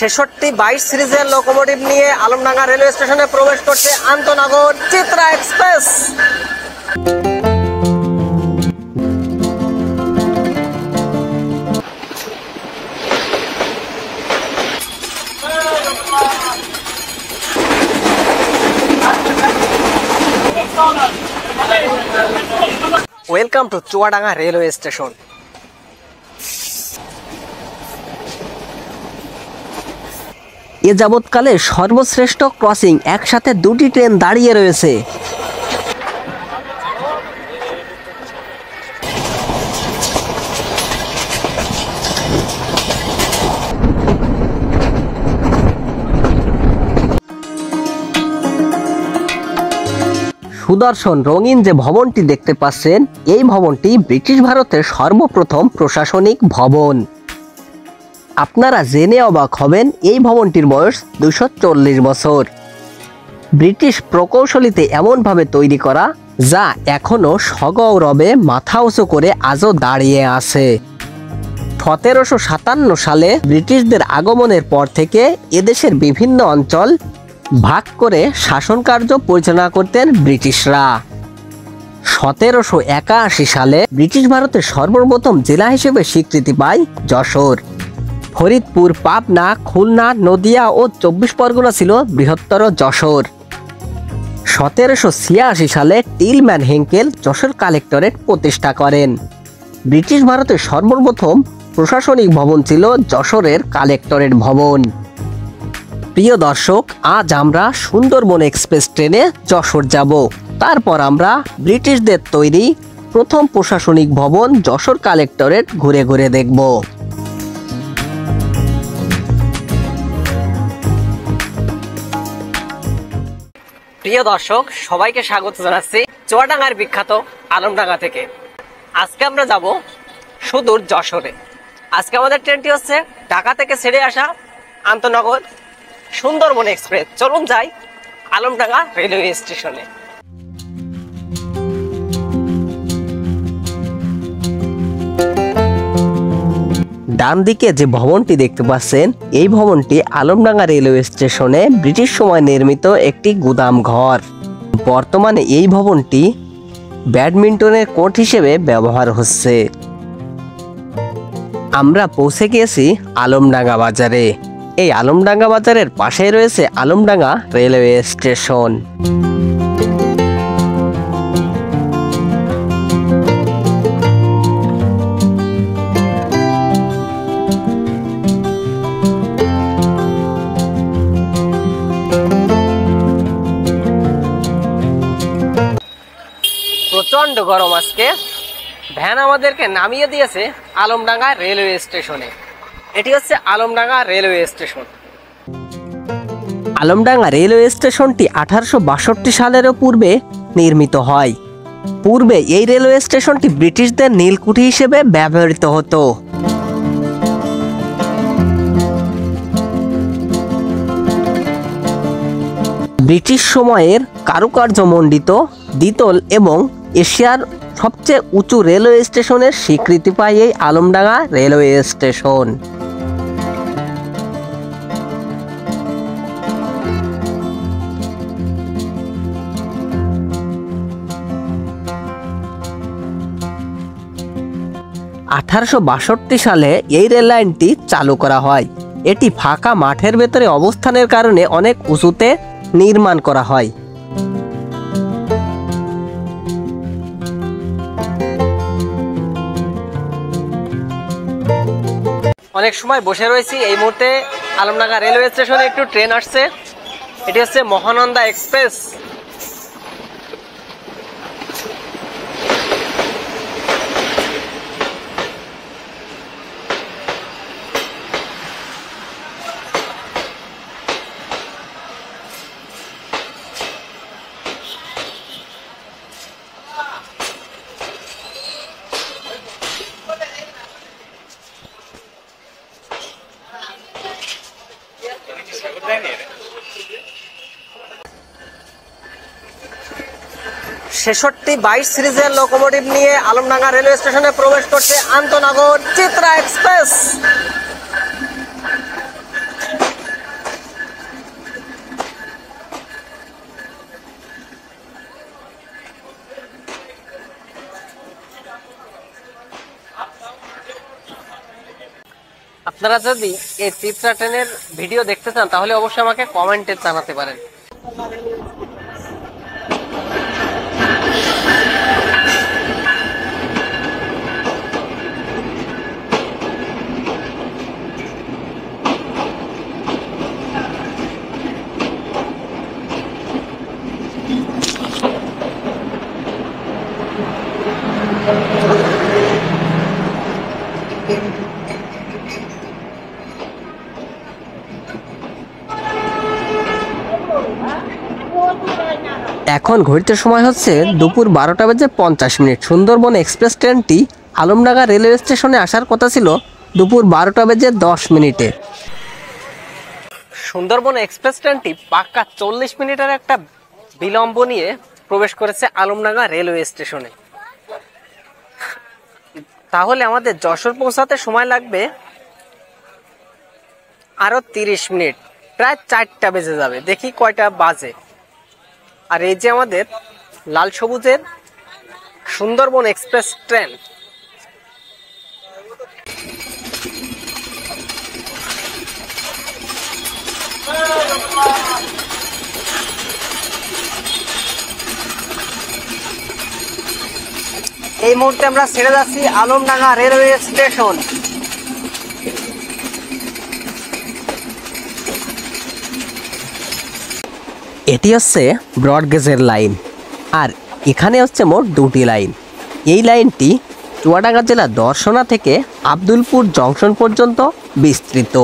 66-22 সিরিজের লোকোমোটিভ নিয়ে আলমডাঙ্গা রেলওয়ে স্টেশনে প্রবেশ করছে আন্তনগর Chitra express. Welcome to Chuadanga railway station. এ যাবৎকালে সর্বশ্রেষ্ঠ ক্রসিং, একসাথে দুটি ট্রেন দাঁড়িয়ে রয়েছে। সুদর্শন রঙিন যে ভবনটি দেখতে পাচ্ছেন, এই ভবনটি ব্রিটিশ ভারতের সর্বপ্রথম প্রশাসনিক ভবন। আপনারা জেনে অবাক হবেন, এই ভবনটির বয়স 240 বছর। ব্রিটিশ প্রকৌশলীতে এমনভাবে তৈরি করা, যা এখনো সগৌরবে মাথা উঁচু করে আজও দাঁড়িয়ে আছে। 1757 সালে ব্রিটিশদের আগমনের পর থেকে এদেশের বিভিন্ন অঞ্চল ভাগ করে শাসন কার্য পরিচালনা করতেন ব্রিটিশরা। 1781 সালে ব্রিটিশ ভারতের সর্বপ্রথম জেলা হিসেবে স্বীকৃতি পায় যশোর। ফরিদপুর, পাবনা, খুলনা, নদিয়া ও 24 পরগনা ছিল বৃহত্তর যশোর। 1786 সালে টিলম্যান হেঙ্কেল যশোর কালেক্টরেট প্রতিষ্ঠা করেন। ব্রিটিশ ভারতের সর্বপ্রথম প্রশাসনিক ভবন ছিল যশোরের কালেক্টরেট ভবন। প্রিয় দর্শক, আজ আমরা সুন্দরবন এক্সপ্রেস ট্রেনে যশোর যাব। তারপর আমরা ব্রিটিশদের তৈরি প্রথম প্রশাসনিক ভবন যশোর কালেক্টরেট ঘুরে ঘুরে দেখব। প্রিয় দর্শক, সবাইকে স্বাগত জানাচ্ছি চুয়াডাঙ্গার বিখ্যাত আলমডাঙ্গা থেকে। আজকে আমরা যাব সুদূর যশোরে। আজকে আমাদের ট্রেনটি হচ্ছে ঢাকা থেকে ছেড়ে আসা আন্তনগর সুন্দরবন এক্সপ্রেস। চলুন যাই আলমডাঙ্গা রেলওয়ে স্টেশনে। ডান দিকে যে ভবনটি দেখতে পাচ্ছেন, এই ভবনটি আলমডাঙ্গা রেলওয়ে স্টেশনে ব্রিটিশ সময় নির্মিত একটি গুদাম ঘর। বর্তমানে এই ভবনটি ব্যাডমিন্টনের কোর্ট হিসেবে ব্যবহার হচ্ছে। আমরা পৌঁছে গিয়েছি আলমডাঙ্গা বাজারে। এই আলমডাঙ্গা বাজারের পাশেই রয়েছে আলমডাঙ্গা রেলওয়ে স্টেশন। প্রচন্ড গরম আজকে। ভ্যান আমাদেরকে নামিয়ে দিয়েছে আলমডাঙ্গা রেলওয়ে স্টেশনে। এটি হচ্ছে Alamdanga railway station. Alamdanga railway স্টেশনটি 1862 সালেরও পূর্বে নির্মিত হয়। পূর্বে এই রেলওয়ে স্টেশনটি ব্রিটিশদের নীলকুঠি হিসেবে ব্যবহৃত হতো। ব্রিটিশ সময়ের কারুকার্যমণ্ডিত দ্বিতল এবং এশিয়ার সবচেয়ে উঁচু রেলওয়ে স্টেশনের স্বীকৃতি পায় এই আলমডাঙ্গা রেলওয়ে স্টেশন। (1862 সালে এই রেল লাইনটি চালু করা হয়। এটি ফাঁকা মাঠের ভেতরে অবস্থানের কারণে অনেক উঁচুতে নির্মাণ করা হয়। অনেক সময় বসে রয়েছি। এই মুহূর্তে আলমডাঙ্গা রেলওয়ে স্টেশনে একটু ট্রেন আসছে। এটি হচ্ছে মহানন্দা এক্সপ্রেস। (66-22 সিরিজের লোকোমোটিভ নিয়ে আলমডাঙ্গা রেলওয়ে স্টেশনে প্রবেশ করছে আন্তনগর চিত্রা এক্সপ্রেস। আপনারা যদি এই চিত্রা ট্রেনের ভিডিও দেখতে চান তাহলে অবশ্যই আমাকে কমেন্টে জানাতে পারেন। এখন ঘড়িতে সময় হচ্ছে দুপুর 12:50। সুন্দরবন এক্সপ্রেস ট্রেনটি আলমডাঙ্গা রেলওয়ে স্টেশনে আসার কথা ছিল দুপুর 12:10। সুন্দরবন এক্সপ্রেস ট্রেনটি পাক্কা 40 মিনিটের একটা বিলম্ব নিয়ে প্রবেশ করেছে আলমডাঙ্গা রেলওয়ে স্টেশনে। তাহলে আমাদের যশোর পৌঁছাতে সময় লাগবে আরো 30 মিনিট, প্রায় 4টা বেজে যাবে। দেখি কয়টা বাজে। আর এই যে আমাদের লাল সবুজের সুন্দরবন এক্সপ্রেস ট্রেন, এই মুহূর্তে আমরা ছেড়ে যাচ্ছি আলমডাঙ্গা রেলওয়ে স্টেশন। এটি হচ্ছে ব্রডগেজের লাইন, আর এখানে হচ্ছে মোট 2টি লাইন। এই লাইনটি চুয়াডাঙ্গা জেলার দর্শনা থেকে আব্দুলপুর জংশন পর্যন্ত বিস্তৃত।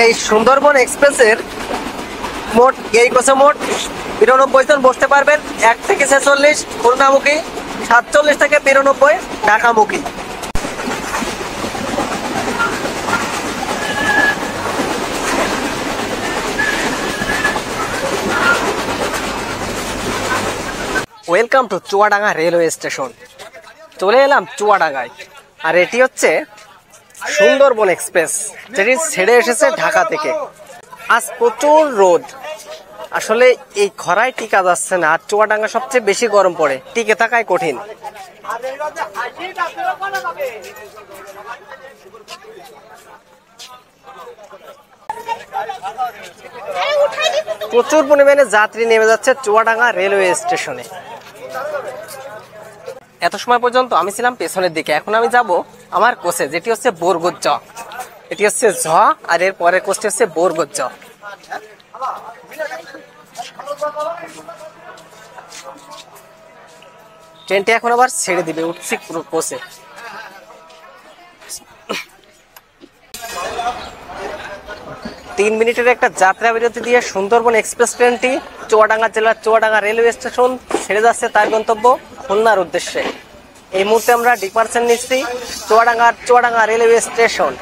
এই সুন্দরবন এক্সপ্রেসের মোট এই কোচে মোট 92 জন বসতে পারবেন। 1 থেকে 46 খুলনামুখী, 47 থেকে 92 ঢাকামুখী। Welcome to Chuadanga railway station. চলে এলাম চুয়াডাঙ্গায়, আর এটি হচ্ছে সুন্দরবন এক্সপ্রেস, যেটি ছেড়ে এসেছে ঢাকা থেকে। আজ প্রচুর রোদ, আসলে এই খরায় টিকা যাচ্ছে না। আর চুয়াডাঙ্গা সবচেয়ে বেশি গরম পড়ে, টিকে থাকাই কঠিন। প্রচুর পরিমাণে যাত্রী নেমে যাচ্ছে চুয়াডাঙ্গা রেলওয়ে স্টেশনে। এত সময় পর্যন্ত আমি ছিলাম পেছনের দিকে, এখন আমি যাব আমার কোচে, যেটি হচ্ছে বরগুজ জ। এটি হচ্ছে ঝ, আর এর পরের কোচটি হচ্ছে বরগুজ জ। ট্রেনটি এখন আবার ছেড়ে দিবে, উঠছি পুরো কোচে। তিন মিনিটের একটা যাত্রা বিরতি দিয়ে সুন্দরবন এক্সপ্রেস ট্রেনটি চুয়াডাঙ্গা জেলার চুয়াডাঙ্গা রেলওয়ে স্টেশন ছেড়ে যাচ্ছে তার গন্তব্য খুলনার উদ্দেশ্যে। এই মুহূর্তে আমরা ডিপার্চার নিচ্ছি চুয়াডাঙ্গা রেলওয়ে স্টেশন।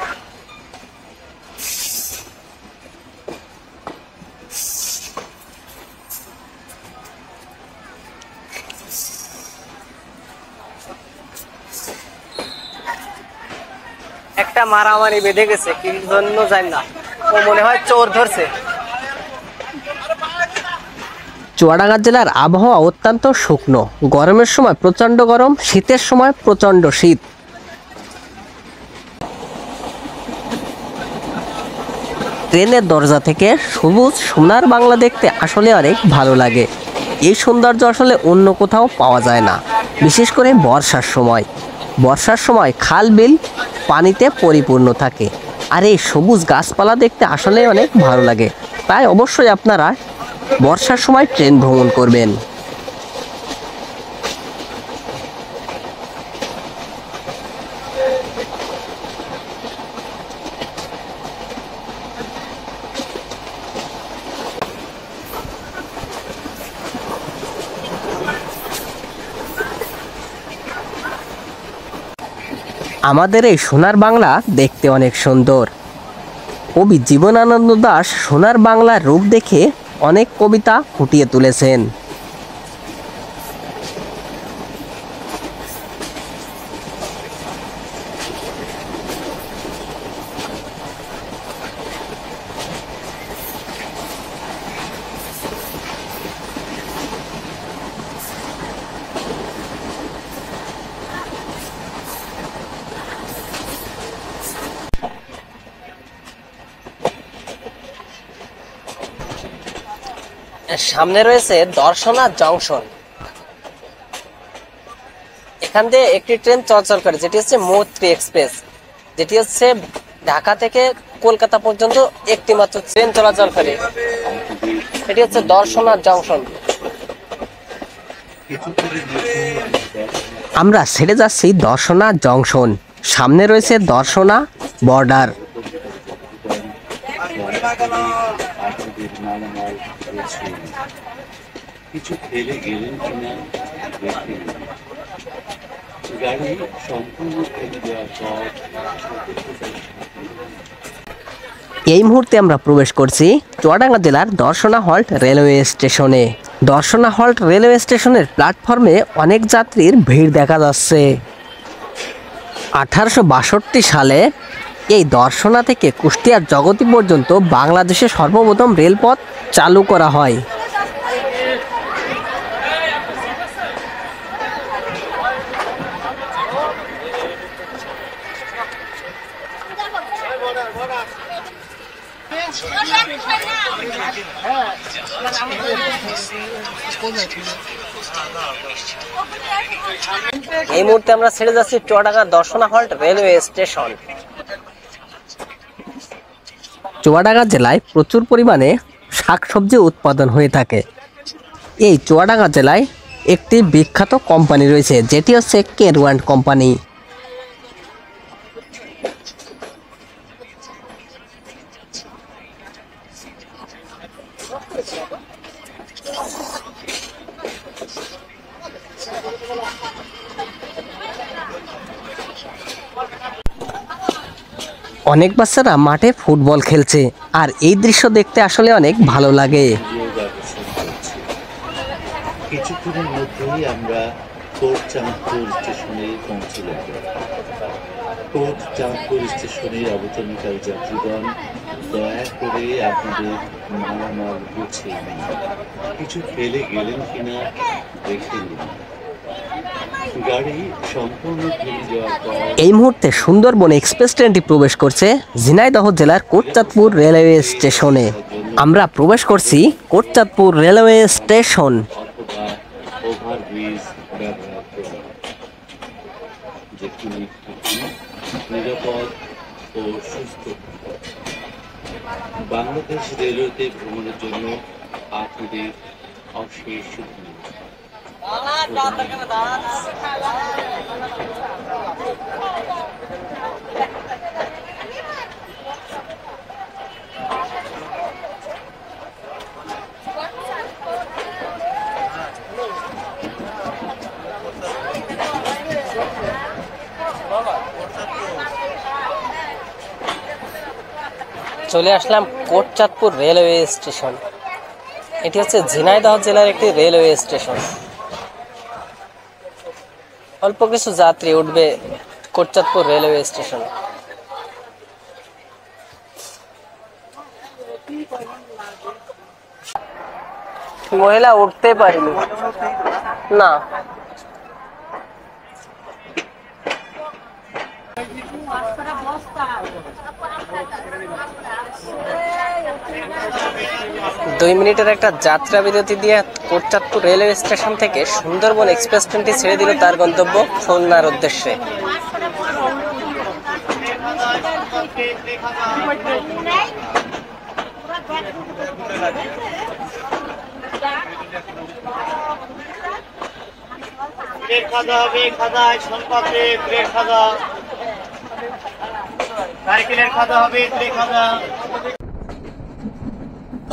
একটা মারামারি বেঁধে গেছে, কি জন্য জানি না, ও মনে হয় চোর ধরছে। চুয়াডাঙ্গা জেলার আবহাওয়া অত্যন্ত শুকনো। গরমের সময় প্রচন্ড গরম, শীতের সময় প্রচন্ড শীত। ট্রেনের দরজা থেকে সবুজ সোনার বাংলা দেখতে আসলে অনেক ভালো লাগে। এই সৌন্দর্য আসলে অন্য কোথাও পাওয়া যায় না, বিশেষ করে বর্ষার সময়। বর্ষার সময় খাল বিল পানিতে পরিপূর্ণ থাকে, আর এই সবুজ গাছপালা দেখতে আসলে অনেক ভালো লাগে। তাই অবশ্যই আপনারা বর্ষার সময় ট্রেন ভ্রমণ করবেন। আমাদের এই সোনার বাংলা দেখতে অনেক সুন্দর। কবি জীবনানন্দ দাশ সোনার বাংলার রূপ দেখে অনেক কবিতা ফুটিয়ে তুলেছেন। সামনে রয়েছে দর্শনা জংশন। এখান দিয়ে একটি ট্রেন চলাচল করে, যেটি হচ্ছে মৈত্রী এক্সপ্রেস, যেটি হচ্ছে ঢাকা থেকে কলকাতা পর্যন্ত একটি মাত্র ট্রেন চলাচল করে। এটি হচ্ছে দর্শনা জংশন। আমরা ছেড়ে যাচ্ছি দর্শনা জংশন। সামনে রয়েছে দর্শনা বর্ডার। কিছু ফেলে গেলেন কিনা দেখে গাড়ি সম্পূর্ণ ফেলে দেওয়ার পর এই মুহূর্তে আমরা প্রবেশ করছি চুয়াডাঙ্গা জেলার দর্শনা হল্ট রেলওয়ে স্টেশনে। দর্শনা হল্ট রেলওয়ে স্টেশনের প্ল্যাটফর্মে অনেক যাত্রীর ভিড় দেখা যাচ্ছে। 1862 সালে এই দর্শনা থেকে কুষ্টিয়ার জগতী পর্যন্ত বাংলাদেশে সর্বপ্রথম রেলপথ চালু করা হয়। এই মুহূর্তে আমরা ছেড়ে যাচ্ছি Chuadanga Darshana halt railway station. Chuadanga জেলায় প্রচুর পরিমাণে শাকসবজি উৎপাদন হয়ে থাকে। এই চুয়াডাঙ্গা জেলায় একটি বিখ্যাত কোম্পানি রয়েছে, যেটি হচ্ছে কেরওয়ান্ড কোম্পানি। অনেক বাচ্চারা মাঠে ফুটবল খেলছে, আর এই দৃশ্য দেখতে আসলে অনেক ভালো লাগে। কিছুক্ষণের মধ্যেই আমরা কোট চাঁদপুর স্টেশনে পৌঁছলাম। কোট চাঁদপুর স্টেশনে অবতরণকারী যাত্রীগণ, দয়া করে আপনাদের মালামাল গুছিয়ে নিন। কিছু ফেলে গেলেন কিনা দেখে নিন। গাড়ি সম্পূর্ণ ফেলে যাওয়ার পর এই মুহূর্তে সুন্দরবন এক্সপ্রেস ট্রেনটি প্রবেশ করছে ঝিনাইদহ জেলার কোটচাঁদপুর রেলওয়ে স্টেশনে। আমরা প্রবেশ করছি কোটচাঁদপুর রেলওয়ে স্টেশন। অথবা ওভারব্রিজ ব্যবহার করুন, যেটি নিরাপদ ও সুস্থ। বাংলাদেশ রেলওয়েতে ভ্রমণের জন্য আপনাদের অশেষ চলে আসলাম কোটচাঁদপুর রেলওয়ে স্টেশন। এটি হচ্ছে ঝিনাইদহ জেলার একটি রেলওয়ে স্টেশন। অল্প কিছু যাত্রী উঠবে কোটচাঁদপুর রেলওয়ে স্টেশন। মহিলা উঠতে পারিনি না। দুই মিনিটের একটা যাত্রা বিরতি দিয়ে কোটচাঁদপুর রেলওয়ে স্টেশন থেকে সুন্দরবন এক্সপ্রেস ট্রেনটি ছেড়ে দিল তার গন্তব্য খুলনার উদ্দেশ্যে।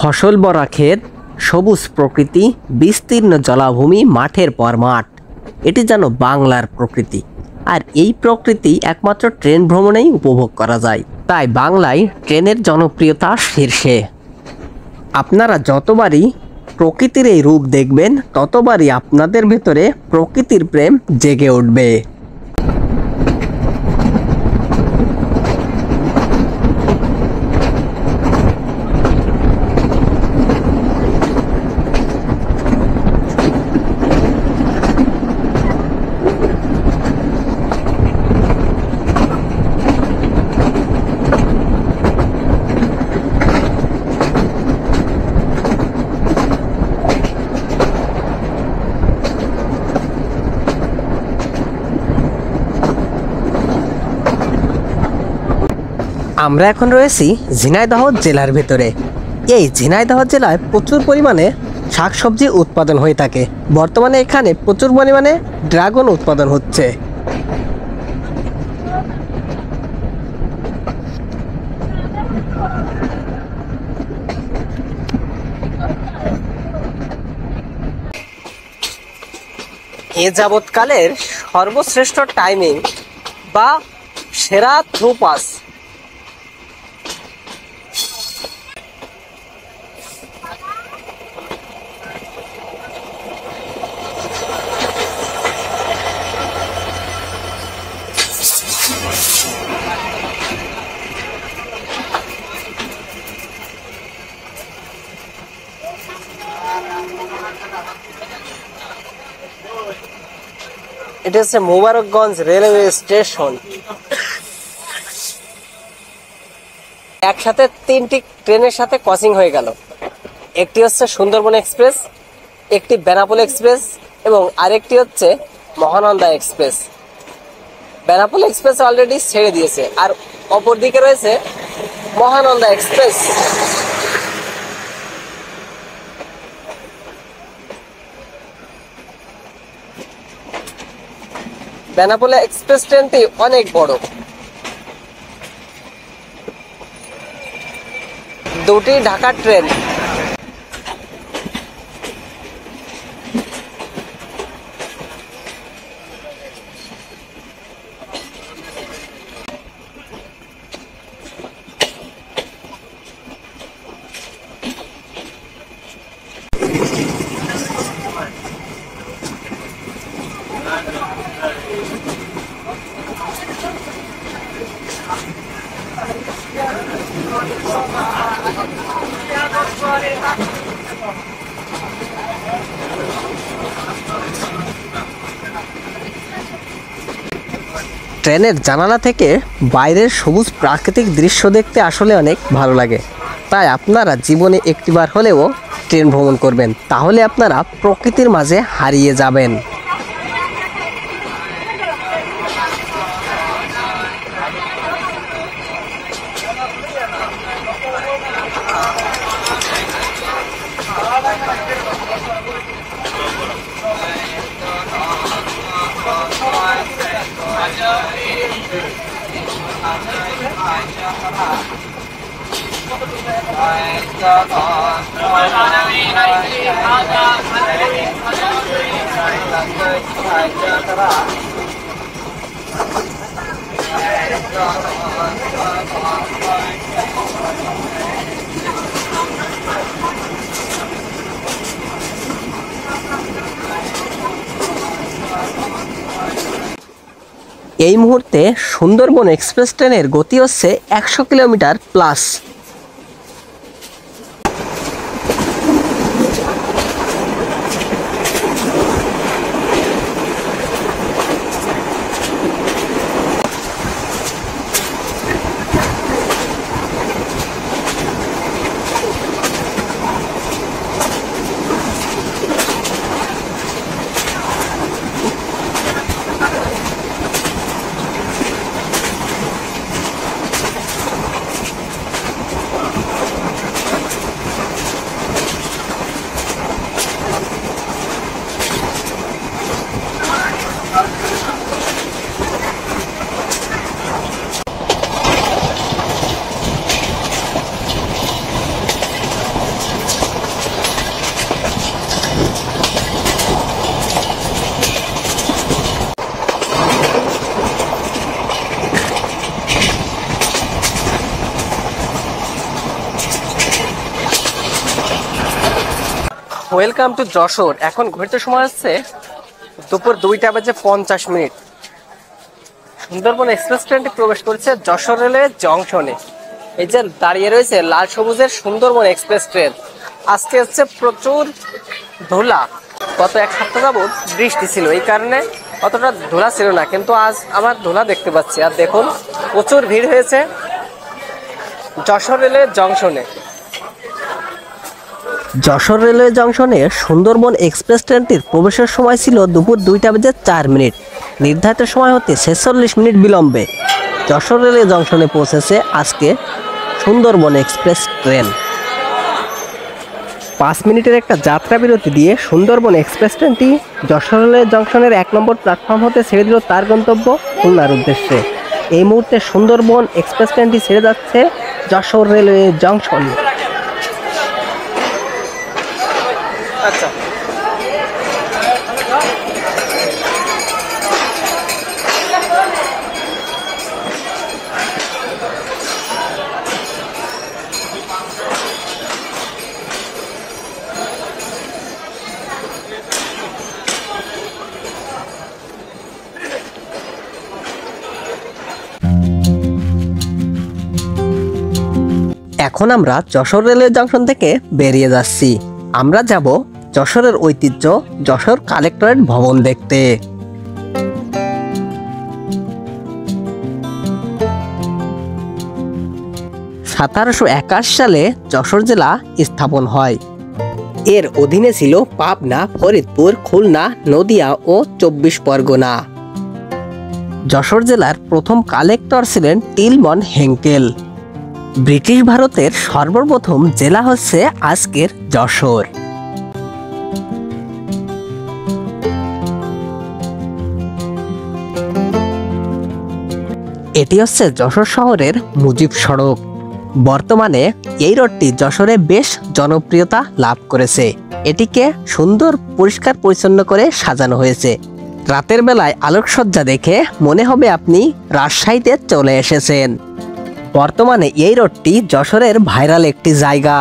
ফসল ভরা ক্ষেত, সবুজ প্রকৃতি, বিস্তীর্ণ জলাভূমি, মাঠের পর মাঠ, এটি যেন বাংলার প্রকৃতি। আর এই প্রকৃতি একমাত্র ট্রেন ভ্রমণেই উপভোগ করা যায়। তাই বাংলায় ট্রেনের জনপ্রিয়তা শীর্ষে। আপনারা যতবারই প্রকৃতির এই রূপ দেখবেন ততবারই আপনাদের ভেতরে প্রকৃতির প্রেম জেগে উঠবে। আমরা এখন রয়েছি ঝিনাইদহ জেলার ভেতরে। এই ঝিনাইদহ জেলায় প্রচুর পরিমাণে শাকসবজি উৎপাদন হয়ে থাকে। বর্তমানে এখানে প্রচুর পরিমাণে ড্রাগন উৎপাদন হচ্ছে। এ যাবৎকালের সর্বশ্রেষ্ঠ টাইমিং বা সেরা থ্রুপাস এটা হচ্ছে মোবারকগঞ্জ রেলওয়ে স্টেশন। একসাথে তিনটি ট্রেনের সাথে ক্রসিং হয়ে গেল। একটি হচ্ছে সুন্দরবন এক্সপ্রেস, একটি বেনাপোল এক্সপ্রেস এবং আরেকটি হচ্ছে Mahananda express. Benapole express already ছেড়ে দিয়েছে আর অপর দিকে রয়েছে মহানন্দা এক্সপ্রেস। বেনাপোল এক্সপ্রেস ট্রেনটি অনেক বড়। দুটি ঢাকার ট্রেন। ট্রেনের জানালা থেকে বাইরের সবুজ প্রাকৃতিক দৃশ্য দেখতে আসলে অনেক ভালো লাগে। তাই আপনারা জীবনে একটিবার হলেও ট্রেন ভ্রমণ করবেন, তাহলে আপনারা প্রকৃতির মাঝে হারিয়ে যাবেন। এই মুহূর্তে সুন্দরবন এক্সপ্রেস ট্রেনের গতি হচ্ছে 100 kilometre plus. Welcome to Jessore. এখন ঘুরতে সময় হচ্ছে দুপুর 2:50। সুন্দরবন এক্সপ্রেস ট্রেনটি প্রবেশ করেছে যশোর রেলওয়ে জংশনে। এই যে দাঁড়িয়ে রয়েছে লাল সবুজের সুন্দরবন এক্সপ্রেস ট্রেন। আজকে হচ্ছে প্রচুর ধুলা। গত এক সপ্তাহ যাবৎ বৃষ্টি ছিল, এই কারণে অতটা ধুলা ছিল না, কিন্তু আজ আমার ধুলা দেখতে পাচ্ছি। আর দেখুন প্রচুর ভিড় হয়েছে যশোর রেলওয়ে জংশনে। যশোর রেলওয়ে জংশনে সুন্দরবন এক্সপ্রেস ট্রেনটির প্রবেশের সময় ছিল দুপুর 2:04। নির্ধারিত সময় হতে 46 মিনিট বিলম্বে যশোর রেলওয়ে জংশনে পৌঁছেছে আজকে সুন্দরবন এক্সপ্রেস ট্রেন। 5 মিনিটের একটা যাত্রা বিরতি দিয়ে সুন্দরবন এক্সপ্রেস ট্রেনটি যশোর রেলওয়ে জংশনের 1 নম্বর প্ল্যাটফর্ম হতে ছেড়ে দিল তার গন্তব্য খুলনার উদ্দেশ্যে। এই মুহূর্তে সুন্দরবন এক্সপ্রেস ট্রেনটি ছেড়ে যাচ্ছে যশোর রেলওয়ে জংশন। আচ্ছা, এখন আমরা যশোর রেলওয়ে জংশন থেকে বেরিয়ে যাচ্ছি। আমরা যাব যশোরের ঐতিহ্য যশোর কালেক্টরেট ভবন দেখতে। 1781 সালে যশোর জেলা স্থাপন হয়। এর অধীনে ছিল পাবনা, ফরিদপুর, খুলনা, নদিয়া ও 24 পরগনা। যশোর জেলার প্রথম কালেক্টর ছিলেন টিলমন হেঙ্কেল। ব্রিটিশ ভারতের সর্বপ্রথম জেলা হচ্ছে আজকের যশোর। এটি হচ্ছে যশোর শহরের মুজিব সড়ক। বর্তমানে এই রোডটি যশোরে বেশ জনপ্রিয়তা লাভ করেছে। এটিকে সুন্দর পরিষ্কার পরিচ্ছন্ন করে সাজানো হয়েছে। রাতের বেলায় আলোকসজ্জা দেখে মনে হবে আপনি রাজশাহীতে চলে এসেছেন। বর্তমানে এই রোডটি যশোরের ভাইরাল একটি জায়গা।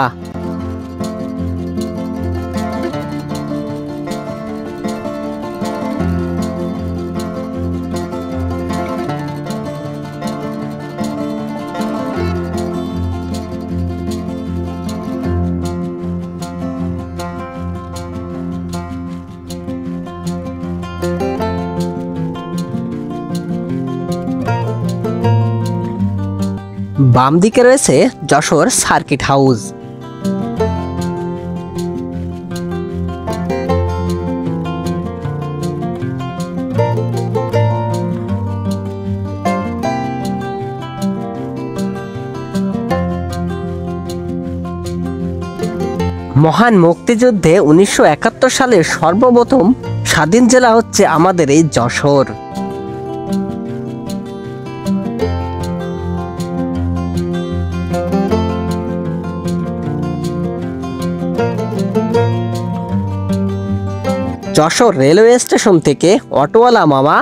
বাম দিকে রয়েছে যশোর সার্কিট হাউস। মহান মুক্তিযুদ্ধে 1971 সালের সর্বপ্রথম স্বাধীন জেলা হচ্ছে আমাদের এই যশোর। যশোর রেলওয়ে স্টেশন থেকে অটোওয়ালা মামা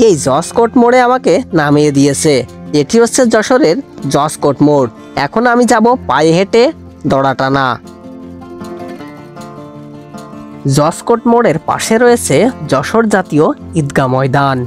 এই জসকোট মোড়ে আমাকে নামিয়ে দিয়েছে। এটি হচ্ছে যশোরের জসকোট মোড়। এখন আমি যাব পায়ে হেঁটে দড়াটানা। জসকোট মোড়ের পাশে রয়েছে যশোর জাতীয় ঈদগাহ ময়দান।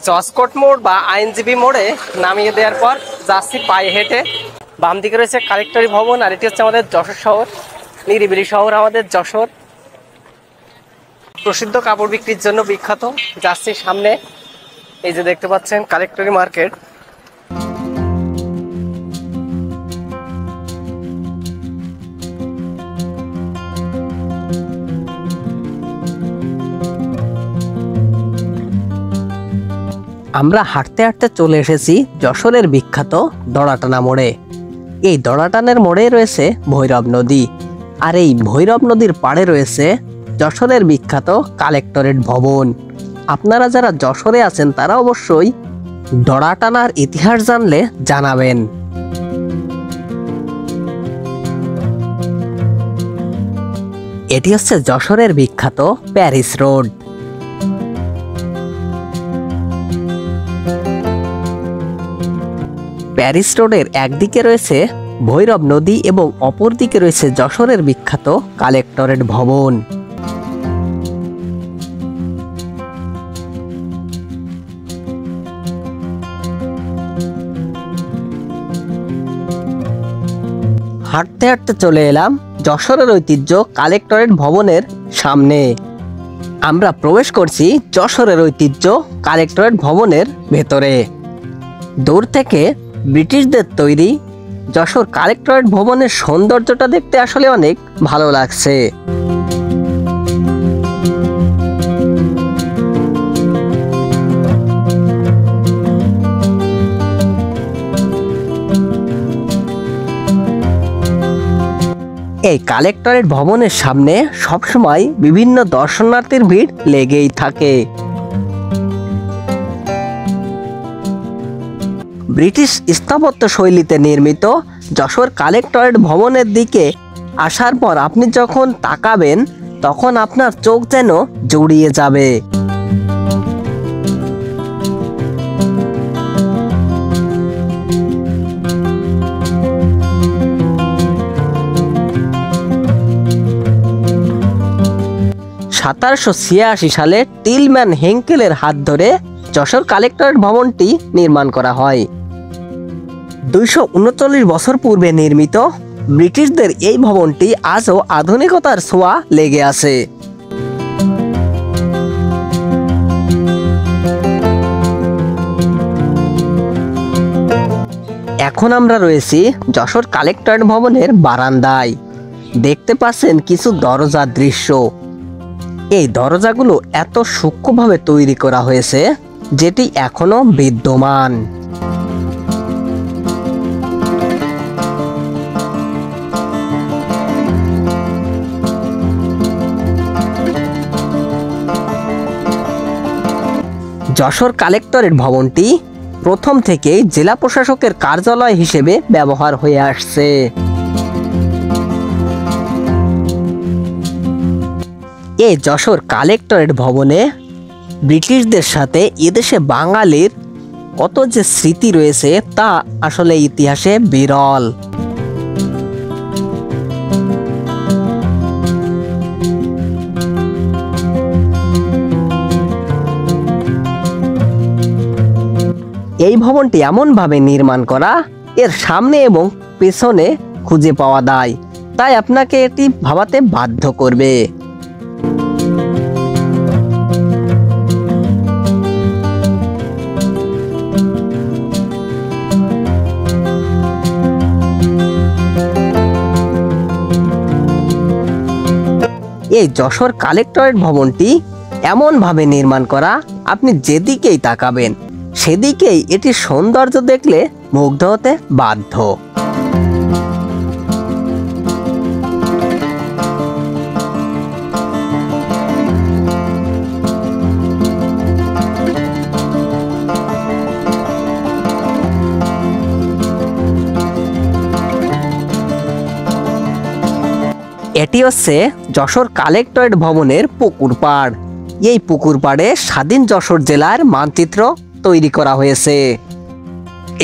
জসকোট মোড় বা আইনজীবী মোড়ে নামিয়ে দেওয়ার পর যাচ্ছি পায়ে হেঁটে। বাম দিকে রয়েছে কালেক্টরি ভবন, আর এটি হচ্ছে আমাদের যশোর শহর। নিরিবিলি শহর আমাদের যশোর, প্রসিদ্ধ কাপড় বিক্রির জন্য বিখ্যাত। যাচ্ছি সামনে, এই যে দেখতে পাচ্ছেন কালেক্টরি মার্কেট। আমরা হাঁটতে হাঁটতে চলে এসেছি যশোরের বিখ্যাত দড়াটানা মোড়ে। এই দড়াটানের মোড়ে রয়েছে ভৈরব নদী, আর এই ভৈরব নদীর পাড়ে রয়েছে যশোরের বিখ্যাত কালেক্টরেট ভবন। আপনারা যারা যশোরে আছেন তারা অবশ্যই দড়াটানার ইতিহাস জানলে জানাবেন। এটি হচ্ছে যশোরের বিখ্যাত প্যারিস রোড। প্যারিস রোডের একদিকে রয়েছে ভৈরব নদী এবং অপর দিকে রয়েছে যশোরের বিখ্যাত কালেক্টরেট ভবন। হাঁটতে হাঁটতে চলে এলাম যশোরের ঐতিহ্য কালেক্টরেট ভবনের সামনে। আমরা প্রবেশ করছি যশোরের ঐতিহ্য কালেক্টরেট ভবনের ভেতরে। দূর থেকে ব্রিটিশদের তৈরি যশোর কালেক্টরেট ভবনের সৌন্দর্যটা দেখতে আসলে অনেক ভালো লাগছে। এই কালেক্টরেট ভবনের সামনে সবসময় বিভিন্ন দর্শনার্থীর ভিড় লেগেই থাকে। ব্রিটিশ স্থাপত্য শৈলীতে নির্মিত যশোর কালেক্টরেট ভবনের দিকে আসার পর আপনি যখন তাকাবেন তখন আপনার চোখ যেন জুড়িয়ে যাবে। সালে টিলম্যান হেঙ্কেলের হাত ধরে যশোর কালেক্টরেট ভবনটি নির্মাণ করা হয়। 239 বছর পূর্বে নির্মিত ব্রিটিশদের এই ভবনটি আজও আধুনিকতার ছোঁয়া লেগে আছে। এখন আমরা রয়েছি যশোর কালেক্টরেট ভবনের বারান্দায়। দেখতে পাচ্ছেন কিছু দরজার দৃশ্য। এই দরজাগুলো এত সূক্ষ্মভাবে তৈরি করা হয়েছে যেটি এখনো বিদ্যমান। যশোর কালেক্টরেট ভবনটি প্রথম থেকেই জেলা প্রশাসকের কার্যালয় হিসেবে ব্যবহার হয়ে আসছে। এই যশোর কালেক্টরেট ভবনে ব্রিটিশদের সাথে এদেশে বাঙালির কত যে স্মৃতি রয়েছে তা আসলে ইতিহাসে বিরল। এই ভবনটি এমনভাবে নির্মাণ করা এর সামনে এবং পেছনে খুঁজে পাওয়া যায়, তাই আপনাকে এটি ভাবাতে বাধ্য করবে। এই যশোর কালেক্টরেট ভবনটি এমনভাবে নির্মাণ করা আপনি যেদিকেই তাকাবেন সেদিকেই এটির সৌন্দর্য দেখলে মুগ্ধ হতে বাধ্য। এটি হচ্ছে যশোর কালেক্টরেট ভবনের পুকুর পাড়। এই পুকুর পাড়ে স্বাধীন যশোর জেলার মানচিত্র তৈরি করা হয়েছে।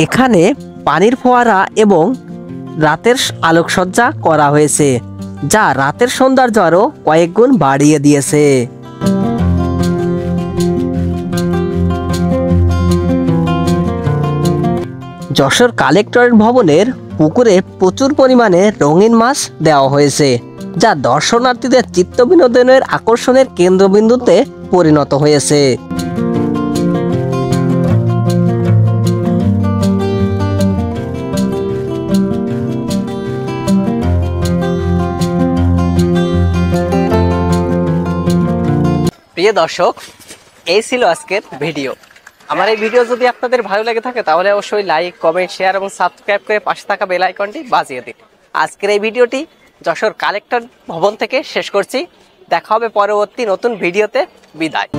এখানে পানির ফোয়ারা এবং রাতের আলোকসজ্জা করা হয়েছে, যা রাতের সৌন্দর্য আরো কয়েক গুণ বাড়িয়ে দিয়েছে। যশোর কালেক্টরেট ভবনের পুকুরে প্রচুর পরিমাণে রঙিন মাছ দেওয়া হয়েছে, যা দর্শনার্থীদের চিত্ত বিনোদনের আকর্ষণের কেন্দ্রবিন্দুতে পরিণত হয়েছে। প্রিয় দর্শক, এই ছিল আজকের ভিডিও। আমার এই ভিডিও যদি আপনাদের ভালো লেগে থাকে তাহলে অবশ্যই লাইক, কমেন্ট, শেয়ার এবং সাবস্ক্রাইব করে পাশে থাকা বেল আইকনটি বাজিয়ে দিন। আজকের এই ভিডিওটি যশোর কালেক্টর ভবন থেকে শেষ করছি। দেখা হবে পরবর্তী নতুন ভিডিওতে। বিদায়।